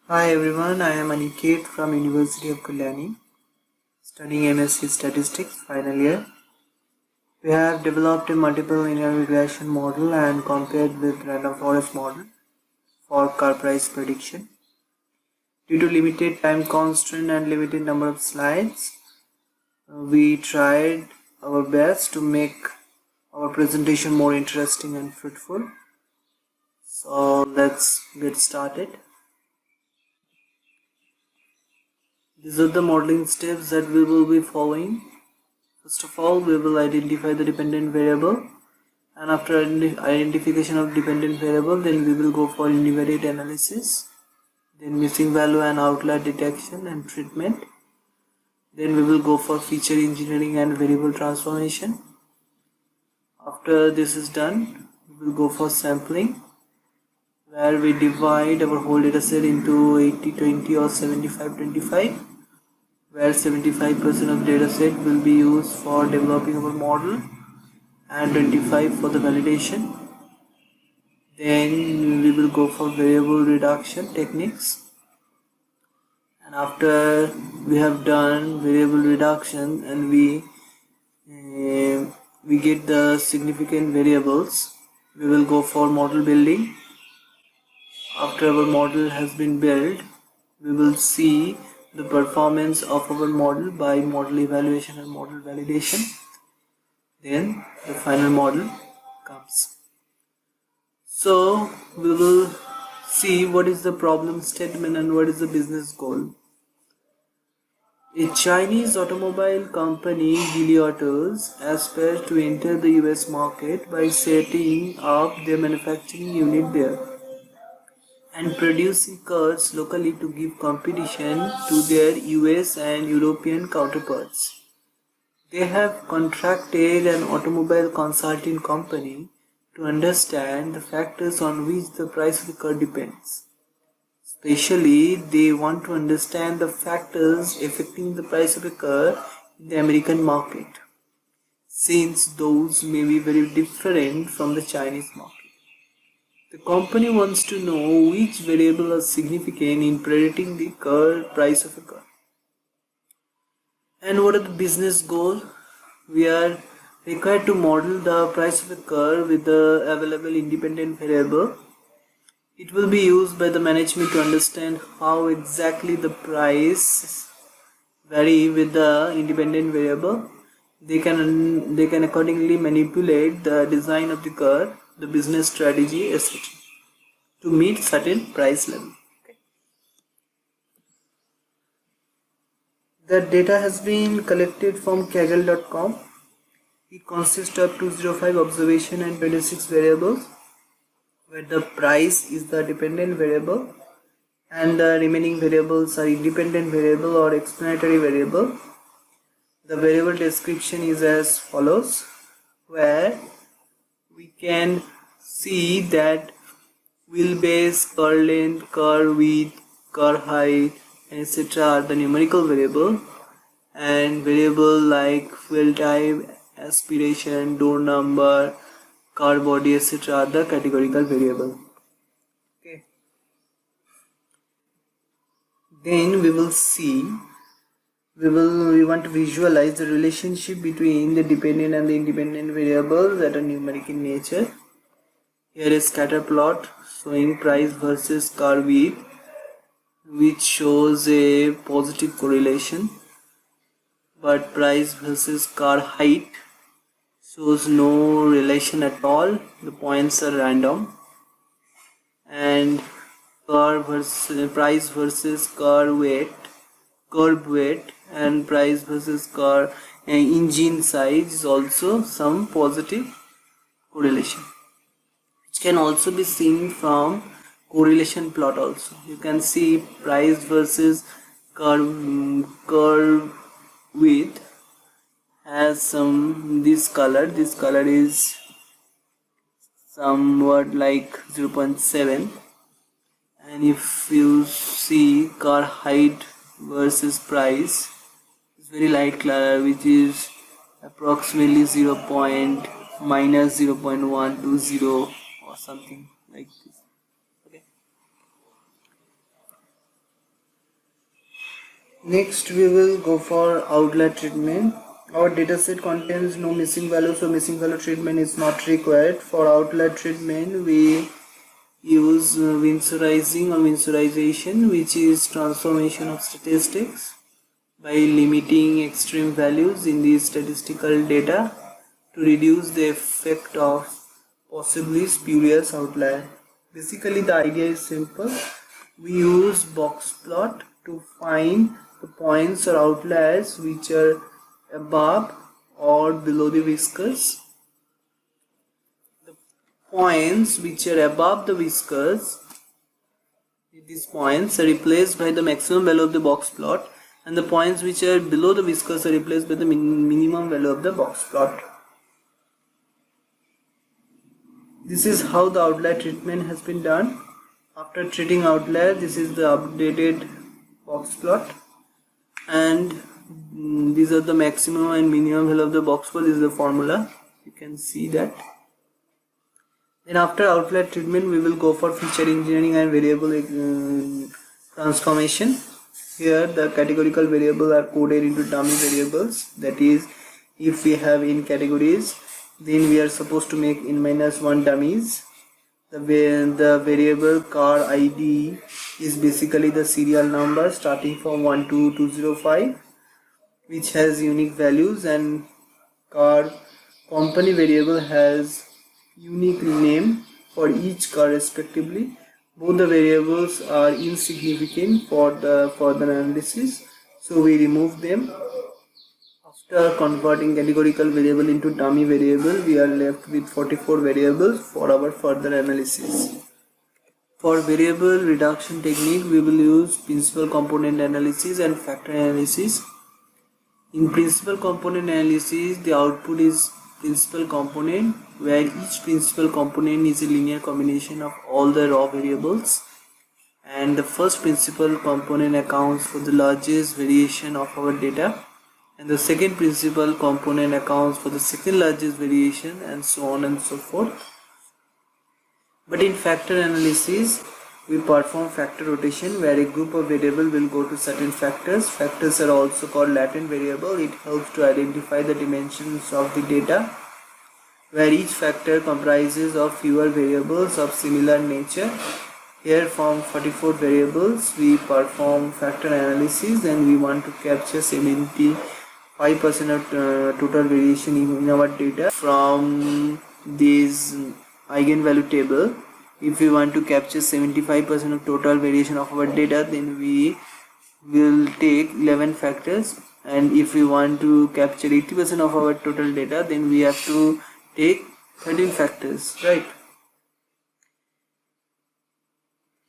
Hi everyone, I am Aniket from University of Kalyani, studying MSc Statistics final year. We have developed a multiple linear regression model and compared with random forest model for car price prediction. Due to limited time constraint and limited number of slides, we tried our best to make our presentation more interesting and fruitful. So let's get started. These are the modeling steps that we will be following. First of all, we will identify the dependent variable, and after identification of dependent variable, then we will go for univariate analysis, then missing value and outlier detection and treatment. Then we will go for feature engineering and variable transformation. After this is done, we will go for sampling, where we divide our whole dataset into 80-20 or 75-25, where 75% of dataset will be used for developing our model and 25 for the validation. Then we will go for variable reduction techniques, and after we have done variable reduction and we get the significant variables, we will go for model building. After our model has been built, we will see the performance of our model by model evaluation and model validation. Then the final model comes. So we will see what is the problem statement and what is the business goal. A Chinese automobile company, Geely Autos, aspires to enter the US market by setting up their manufacturing unit there and producing cars locally to give competition to their US and European counterparts. They have contracted an automobile consulting company to understand the factors on which the price of the car depends. Especially, they want to understand the factors affecting the price of a car in the American market, since those may be very different from the Chinese market. The company wants to know which variables are significant in predicting the car price of a car. And what are the business goals? We are required to model the price of a car with the available independent variable. It will be used by the management to understand how exactly the price vary with the independent variable. They can accordingly manipulate the design of the car, the business strategy, etc. to meet certain price level. The data has been collected from Kaggle.com. It consists of 205 observation and 26 variables, where the price is the dependent variable and the remaining variables are independent variable or explanatory variable. The variable description is as follows, where we can see that wheelbase, car length, car width, car height, etc. are the numerical variable, and variable like fuel type, aspiration, door number, car body, etc. are the categorical variable. Okay. Then we will see, we want to visualize the relationship between the dependent and the independent variables that are numeric in nature. Here is scatter plot showing price versus car width, which shows a positive correlation, but price versus car height shows no relation at all. The points are random. And price versus car weight, curb weight, and price versus car engine size is also some positive correlation, which can also be seen from correlation plot also. You can see price versus curve width has some this color is somewhat like 0.7, and if you see car height versus price, it's very light color, which is approximately 0. minus 0.120 or something like this. Okay. Next we will go for outlier treatment. Our dataset contains no missing value, so missing value treatment is not required. For outlier treatment we use vinsorizing or vinsorization, which is transformation of statistics by limiting extreme values in the statistical data to reduce the effect of possibly spurious outlier. Basically the idea is simple. We use box plot to find the points or outliers which are above or below the whiskers. The points which are above the whiskers, these points are replaced by the maximum value of the box plot, and the points which are below the whiskers are replaced by the minimum value of the box plot. This is how the outlier treatment has been done. After treating outlier, this is the updated box plot, and these are the maximum and minimum value of the box plot. This is the formula. You can see that. Then after outlier treatment, we will go for feature engineering and variable transformation. Here the categorical variables are coded into dummy variables. That is, if we have in categories, then we are supposed to make n-1 dummies. The variable car ID is basically the serial number starting from 1 to 205, which has unique values, and car company variable has unique name for each car respectively. Both the variables are insignificant for the further analysis, so we remove them. After converting categorical variable into dummy variable, we are left with 44 variables for our further analysis. For variable reduction technique, we will use principal component analysis and factor analysis. In principal component analysis, the output is principal component, where each principal component is a linear combination of all the raw variables, and the first principal component accounts for the largest variation of our data, and the second principal component accounts for the second largest variation, and so on and so forth. But in factor analysis, we perform factor rotation, where a group of variables will go to certain factors. Factors are also called latent variable. It helps to identify the dimensions of the data, where each factor comprises of fewer variables of similar nature. Here from 44 variables we perform factor analysis, and we want to capture 75% of total variation in our data from this eigenvalue table. If we want to capture 75% of total variation of our data, then we will take 11 factors, and if we want to capture 80% of our total data, then we have to take 13 factors, right?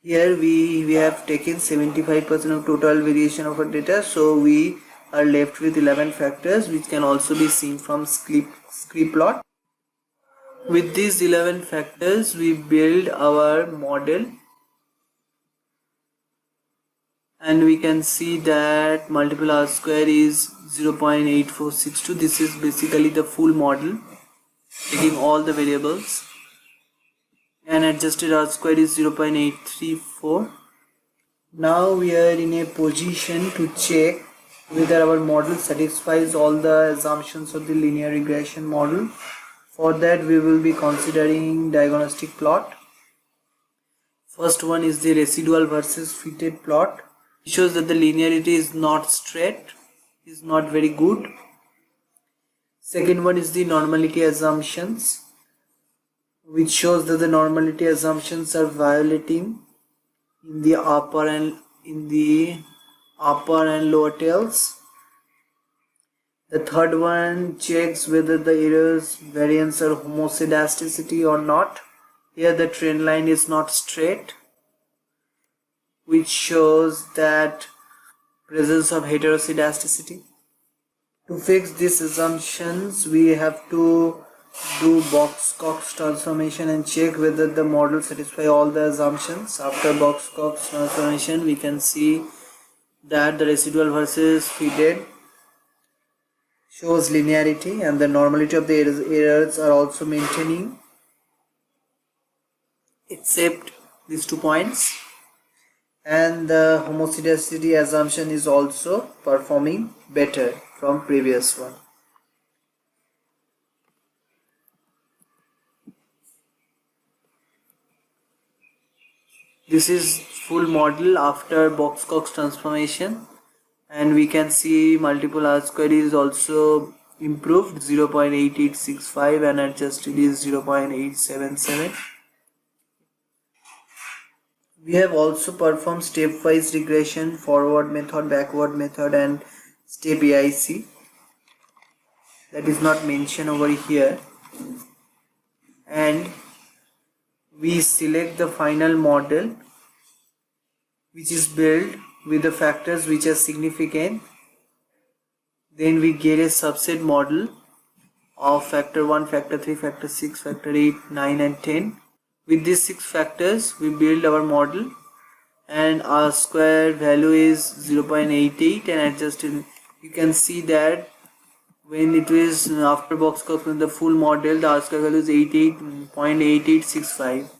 Here we have taken 75% of total variation of our data, so we are left with 11 factors, which can also be seen from scree-plot. With these 11 factors, we build our model, and we can see that multiple R square is 0.8462. This is basically the full model, taking all the variables, and adjusted R square is 0.834. Now we are in a position to check whether our model satisfies all the assumptions of the linear regression model. For that, we will be considering diagnostic plot. First one is the residual versus fitted plot. It shows that the linearity is not straight, is not very good. Second one is the normality assumptions, which shows that the normality assumptions are violating in the upper and lower tails. The third one checks whether the errors variance are homoscedasticity or not. Here the trend line is not straight, which shows that presence of heteroscedasticity. To fix these assumptions, we have to do Box-Cox transformation and check whether the model satisfies all the assumptions. After Box-Cox transformation, we can see that the residual versus fitted shows linearity, and the normality of the errors are also maintaining, except these 2 points. and the homoscedasticity assumption is also performing better from previous one. This is full model after Box-Cox transformation, and we can see multiple R square is also improved 0.8865 and adjusted is 0.877. We have also performed stepwise regression, forward method, backward method, and step AIC. That is not mentioned over here. And we select the final model which is built with the factors which are significant. Then we get a subset model of factor 1, factor 3, factor 6, factor 8, 9 and 10. With these 6 factors we build our model, and R square value is 0.88 and adjusted. You can see that when it is after Box-Cox in the full model, the R square value is 88.8865,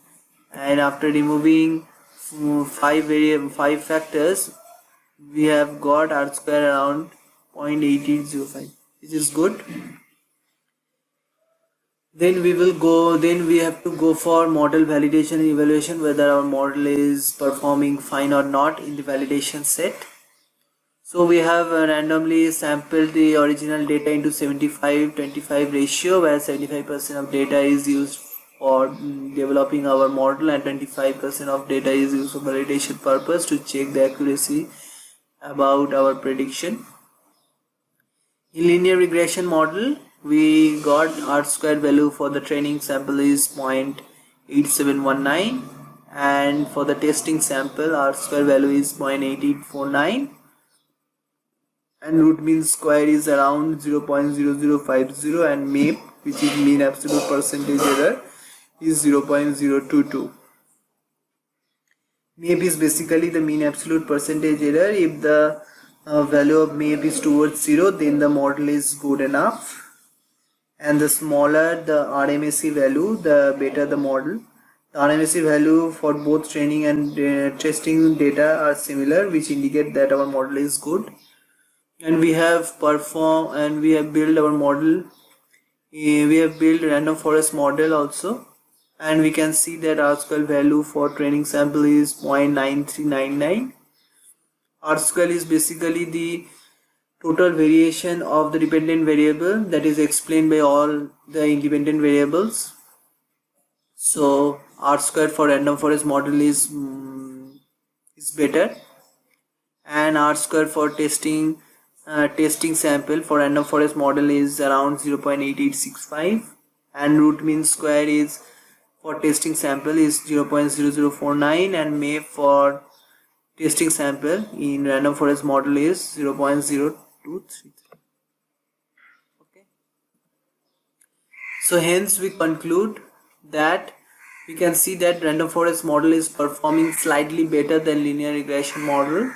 and after removing 5 factors we have got R square around 0.8805, which is good. Then we have to go for model validation and evaluation, whether our model is performing fine or not in the validation set. So we have randomly sampled the original data into 75-25 ratio, where 75% of data is used for developing our model and 25% of data is used for validation purpose to check the accuracy about our prediction. In linear regression model, we got R square value for the training sample is 0.8719, and for the testing sample R square value is 0.8849, and root mean square is around 0.0050, and MAP, which is mean absolute percentage error, is 0.022. MAP is basically the mean absolute percentage error. If the value of MAP is towards 0, then the model is good enough, and the smaller the RMSE value, the better the model. The RMSE value for both training and testing data are similar, which indicate that our model is good. And we have built our model. We have built random forest model also, and we can see that R square value for training sample is 0.9399. R square is basically the total variation of the dependent variable that is explained by all the independent variables. So R square for random forest model is better, and R square for testing sample for random forest model is around 0.8865, and root mean square is for testing sample is 0.0049, and MAP for testing sample in random forest model is 0.0233. Okay, so hence we conclude that we can see that random forest model is performing slightly better than linear regression model,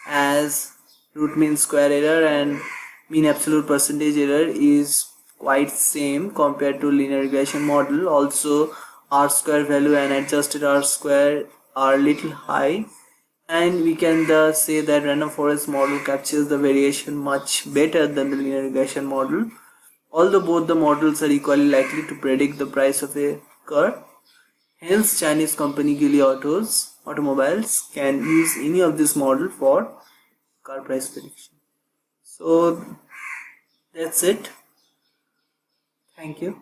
as root mean square error and mean absolute percentage error is quite same compared to linear regression model. Also R square value and adjusted R square are little high, and we can thus say that random forest model captures the variation much better than the linear regression model, although both the models are equally likely to predict the price of a car. Hence Chinese company Geely Automobiles can use any of this model for car price prediction. So that's it. Thank you.